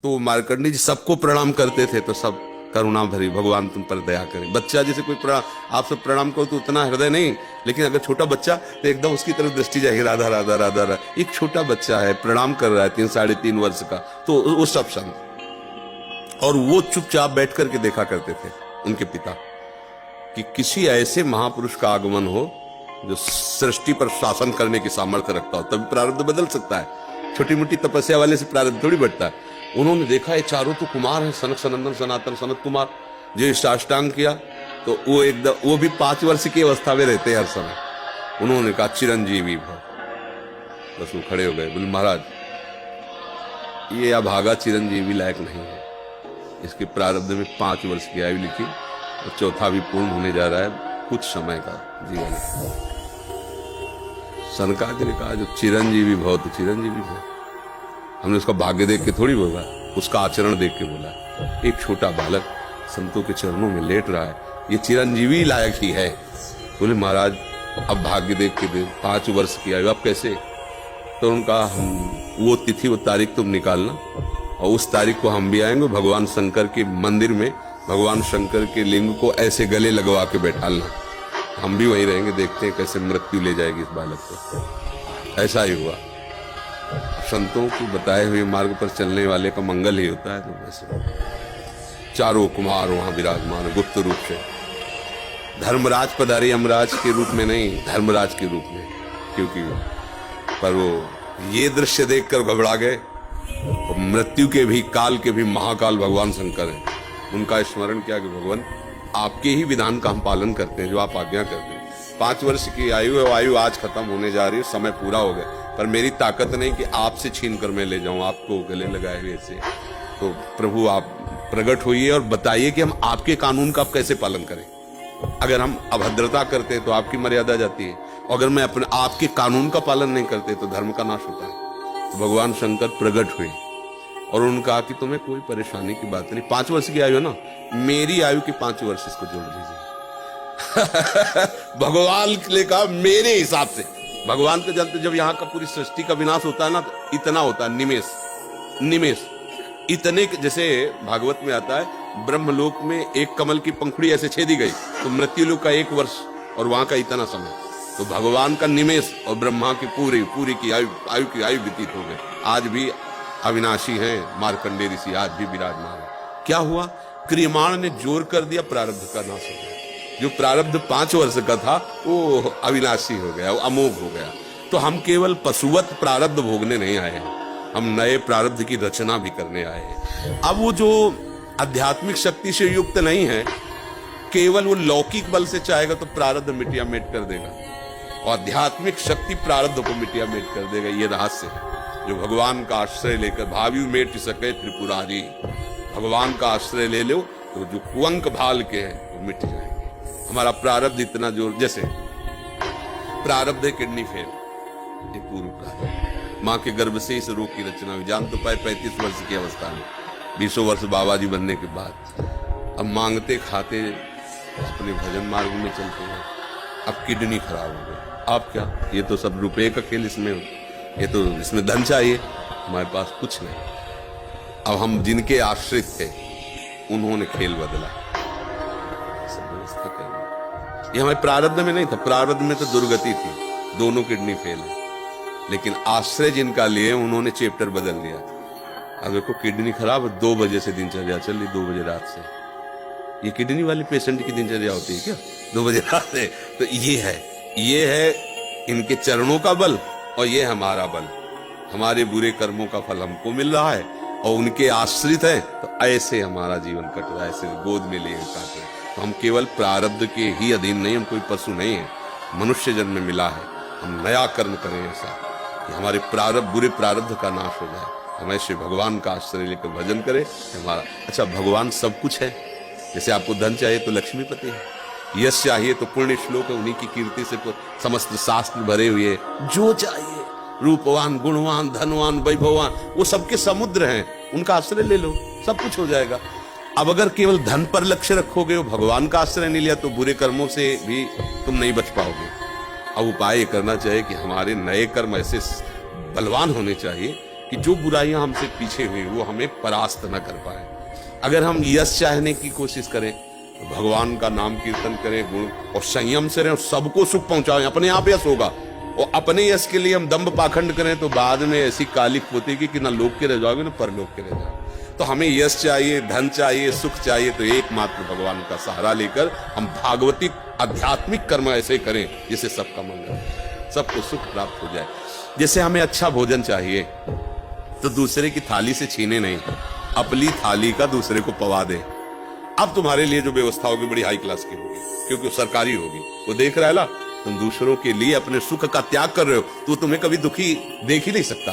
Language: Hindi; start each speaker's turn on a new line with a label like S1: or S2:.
S1: तो मार्कंडेय जी सबको प्रणाम करते थे, तो सब करुणा भरी, भगवान तुम पर दया करें। बच्चा जैसे कोई प्रणाम, आप सब प्रणाम करो तो उतना हृदय नहीं, लेकिन अगर छोटा बच्चा तो एकदम उसकी तरफ दृष्टि जाएगी, राधा राधा राधा राधा। एक छोटा बच्चा है, प्रणाम कर रहा है 3-3.5 वर्ष का, तो वो सब संत, और वो चुपचाप बैठ करके देखा करते थे उनके पिता कि किसी ऐसे महापुरुष का आगमन हो जो सृष्टि पर शासन करने की सामर्थ्य रखता हो, तभी प्रारब्ध बदल सकता है। छोटी मोटी तपस्या वाले से प्रारब्ध थोड़ी बढ़ता है। उन्होंने देखा ये चारों तो कुमार है, सनक सनंदन सनातन सनत कुमार, जो साष्टांग किया तो वो एकदम, वो भी 5 वर्ष की अवस्था में रहते हैं हर समय। उन्होंने कहा चिरंजीवी भव, बस वो खड़े हो गए, बोले महाराज ये अभागा चिरंजीवी लायक नहीं है, इसके प्रारब्ध में 5 वर्ष की आयु लिखी और चौथा भी पूर्ण होने जा रहा है, कुछ समय का जीवन है। सनकादिक ने कहा जो चिरंजीवी भव तो चिरंजीवी भव। हमने उसका भाग्य देख के थोड़ी बोला, उसका आचरण देख के बोला। एक छोटा बालक संतों के चरणों में लेट रहा है, ये चिरंजीवी लायक ही है। बोले महाराज अब भाग्य देख के दे, 5 वर्ष की आयु, अब कैसे? तो उनका हम वो तिथि वो तारीख तुम निकालना, और उस तारीख को हम भी आएंगे, भगवान शंकर के मंदिर में भगवान शंकर के लिंग को ऐसे गले लगवा के बैठालना, हम भी वहीं रहेंगे, देखते हैं कैसे मृत्यु ले जाएगी इस बालक को। ऐसा ही हुआ। संतों को बताए हुए मार्ग पर चलने वाले का मंगल ही होता है। तो वैसे चारों कुमार वहां विराजमान गुप्त रूप से, धर्मराज पधारे, यमराज के रूप में नहीं, धर्मराज के रूप में, क्योंकि पर वो ये दृश्य देखकर घबरा गए। मृत्यु के भी, काल के भी महाकाल भगवान शंकर हैं। उनका स्मरण किया कि भगवान आपके ही विधान का हम पालन करते हैं, जो आप आज्ञा करते हैं। 5 वर्ष की आयु है, आयु आज खत्म होने जा रही है, समय पूरा हो गया, पर मेरी ताकत नहीं कि आपसे छीन कर मैं ले जाऊं आपको गले लगाए हुए से। तो प्रभु आप प्रकट होइए और बताइए कि हम आपके कानून का कैसे पालन करें। अगर हम अभद्रता करते हैं तो आपकी मर्यादा जाती है, और अगर मैं अपने आपके कानून का पालन नहीं करते तो धर्म का नाश होता है। तो भगवान शंकर प्रकट हुए और उन्होंने कहा कि तुम्हें कोई परेशानी की बात नहीं, 5 वर्ष की आयु है ना, मेरी आयु के 5 वर्ष इसको जोड़ लीजिए। भगवान ने कहा मेरे हिसाब से। भगवान को जानते, जब यहाँ का पूरी सृष्टि का विनाश होता है ना, तो इतना होता है, निमेष निमेष इतने, जैसे भागवत में आता है ब्रह्मलोक में एक कमल की पंखुड़ी ऐसे छेदी गई तो मृत्यु लोक का 1 वर्ष और वहां का इतना समय। तो भगवान का निमेष और ब्रह्मा की पूरी की आयु की आयु व्यतीत हो गई। आज भी अविनाशी हैं मार्कंडेय ऋषि, आज भी विराजमान है। क्या हुआ? क्रियमाण ने जोर कर दिया, प्रारब्ध का नाश हो गया। जो प्रारब्ध 5 वर्ष का था वो अविनाशी हो गया, वो अमोघ हो गया। तो हम केवल पशुवत प्रारब्ध भोगने नहीं आए हैं, हम नए प्रारब्ध की रचना भी करने आए हैं। अब वो जो आध्यात्मिक शक्ति से युक्त नहीं है, केवल वो लौकिक बल से चाहेगा तो प्रारब्ध मिटिया मेट कर देगा, और आध्यात्मिक शक्ति प्रारब्ध को मिटिया मेट कर देगा। ये रहस्य है। जो भगवान का आश्रय लेकर भावी मेट सके त्रिपुरारी, भगवान का आश्रय ले लो तो जो कुअंक भाल के हैं वो मिट जाएंगे। हमारा प्रारब्ध इतना जोर, जैसे प्रारब्ध है किडनी फेल, ये पूर्व प्रारब्ध, माँ के गर्भ से इस रोग की रचना हुई। जान तो पाए 35 वर्ष की अवस्था में, 20 वर्ष बाबा जी बनने के बाद। अब मांगते खाते अपने भजन मार्ग में चलते हैं, अब किडनी खराब हो गई। अब क्या, ये तो सब रुपए का खेल इसमें, ये तो इसमें धन चाहिए, हमारे पास कुछ नहीं। अब हम जिनके आश्रित थे उन्होंने खेल बदला, सब व्यवस्था करना। ये हमारे प्रारब्ध में नहीं था, प्रारब्ध में तो दुर्गति थी, दोनों किडनी फेल है, लेकिन आश्रय जिनका लिए उन्होंने चैप्टर बदल दिया। अब देखो किडनी खराब, 2 बजे से दिनचर्या चल रही, 2 बजे रात से। ये किडनी वाले पेशेंट की दिनचर्या होती है क्या 2 बजे रात से? तो ये है इनके चरणों का बल, और ये हमारा बल। हमारे बुरे कर्मों का फल हमको मिल रहा है और उनके आश्रित है, तो ऐसे हमारा जीवन कट रहा है, ऐसे गोद में लिए काटे। तो हम केवल प्रारब्ध के ही अधीन नहीं, हम कोई पशु नहीं है, मनुष्य जन्म में मिला है। हम नया कर्म करें ऐसा कि हमारे प्रारब्ध, बुरे प्रारब्ध का नाश हो जाए। हम ऐसे भगवान का आश्रय लेकर भजन करें हमारा। अच्छा, भगवान सब कुछ है। जैसे आपको धन चाहिए तो लक्ष्मीपति है, यश चाहिए तो पुण्य श्लोक है, उन्हीं की कीर्ति से समस्त शास्त्र भरे हुए। जो चाहिए, रूपवान, गुणवान, धनवान, वैभवान, वो सबके समुद्र हैं, उनका आश्रय ले लो, सब कुछ हो जाएगा। अब अगर केवल धन पर लक्ष्य रखोगे, भगवान का आश्रय नहीं लिया, तो बुरे कर्मों से भी तुम नहीं बच पाओगे। अब उपाय करना चाहिए कि हमारे नए कर्म ऐसे बलवान होने चाहिए कि जो बुराइयां हमसे पीछे हुई वो हमें परास्त न कर पाए। अगर हम यश चाहने की कोशिश करें तो भगवान का नाम कीर्तन करें, गुण और संयम से रहें, सबको सुख पहुंचाएं, अपने आप यश होगा। और अपने यश के लिए हम दंभ पाखंड करें तो बाद में ऐसी कालिक होती कि ना लोक के रह जाओगे ना परलोक के रह जाओगे। तो हमें यश चाहिए, धन चाहिए, सुख चाहिए, तो एकमात्र भगवान का सहारा लेकर हम भागवतिक आध्यात्मिक कर्म ऐसे करें जिससे सबका मंगल हो, सबको सुख प्राप्त हो जाए। जैसे हमें अच्छा भोजन चाहिए तो दूसरे की थाली से छीने नहीं, अपनी थाली का दूसरे को पवा दे। अब तुम्हारे लिए जो व्यवस्था होगी बड़ी हाई क्लास की होगी, क्योंकि वो सरकारी होगी। वो देख रहा है ना, तुम दूसरों के लिए अपने सुख का त्याग कर रहे हो, तो तुम्हें कभी दुखी देख ही नहीं सकता।